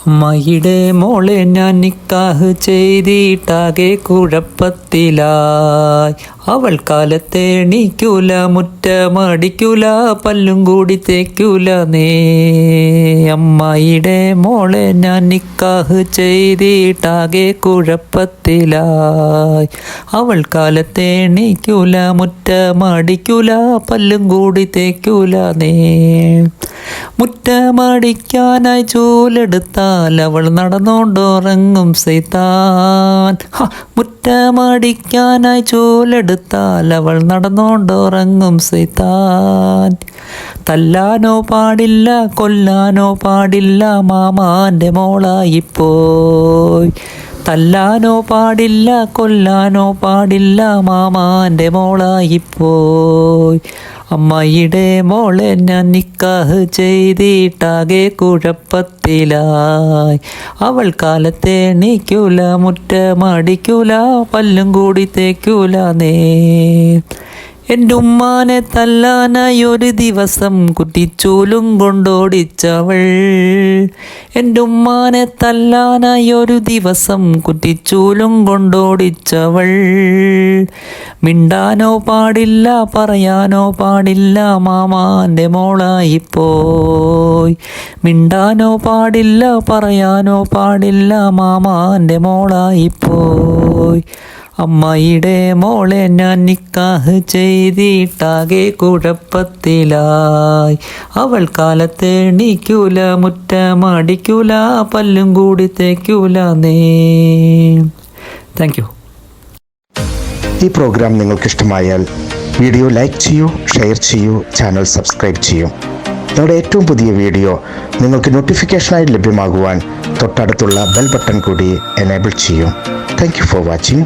അമ്മയുടെ മോളെ ഞാൻ നിക്കാഹ് ചെയ്തിട്ടാകെ കുഴപ്പത്തിലായി. അവൾ കാലത്തെ എണീക്കൂല, മുറ്റമടിക്കൂല, പല്ലും കൂടി തേക്കൂല നേ. അമ്മയുടെ മോളെ ഞാൻ നിക്കാഹ് ചെയ്തിട്ടാകെ കുഴപ്പത്തിലായി. അവൾ കാലത്തെ എണീക്കൂല, മുറ്റമടിക്കൂല, പല്ലും കൂടി തേക്കൂല നേ. മുറ്റമടിക്കാനായി ചൂലെടുത്താൽ അവൾ നടന്നോണ്ടുറങ്ങും സൈത്താൻ. മുറ്റമടിക്കാനായി ചൂലെടുത്താൽ അവൾ നടന്നോണ്ടുറങ്ങും സൈത്താൻ. തല്ലാനോ പാടില്ല, കൊല്ലാനോ പാടില്ല, മാമാൻ്റെ മോളായിപ്പോയി. തല്ലാനോ പാടില്ല, കൊല്ലാനോ പാടില്ല, മാമാൻ്റെ മോളായിപ്പോയി. അമ്മയുടെ മോളെ ഞാൻ നിക്കാഹ് ചെയ്തിട്ടാകെ കുഴപ്പത്തിലായി. അവൾ കാലത്തെ എണീക്കൂല, മുറ്റമടിക്കൂല, പല്ലും കൂടി തേക്കൂല നേ. എൻ്റെ ഉമ്മാനെ തല്ലാനായി ഒരു ദിവസം കുറ്റിച്ചൂലും കൊണ്ടോടിച്ചവൾ. എൻ്റെ ഉമ്മാനെ തല്ലാനായി ഒരു ദിവസം കുറ്റിച്ചൂലും കൊണ്ടോടിച്ചവൾ. മിണ്ടാനോ പാടില്ല, പറയാനോ പാടില്ല, മാമാൻ്റെ മോളായിപ്പോയി. മിണ്ടാനോ പാടില്ല, പറയാനോ പാടില്ല, മാമാൻ്റെ മോളായിപ്പോയി. അമ്മയുടെ മോളെ ഞാൻ നിക്കാഹ് ചെയ്തിട്ടാകെ കുഴപ്പത്തിലായി. അവൾ കാലത്ത് എണീക്കൂല, മുറ്റമടിക്കൂല, പല്ലും കൂടി തേക്കൂല നേ. Thank you. ഈ പ്രോഗ്രാം നിങ്ങൾക്കിഷ്ടമായാൽ വീഡിയോ ലൈക്ക് ചെയ്യൂ, ഷെയർ ചെയ്യൂ, ചാനൽ സബ്സ്ക്രൈബ് ചെയ്യൂ. ഞങ്ങളുടെ ഏറ്റവും പുതിയ വീഡിയോ നിങ്ങൾക്ക് നോട്ടിഫിക്കേഷനായി ലഭ്യമാകുവാൻ തൊട്ടടുത്തുള്ള ബെൽ ബട്ടൺ കൂടി എനേബിൾ ചെയ്യൂ. Thank you for watching.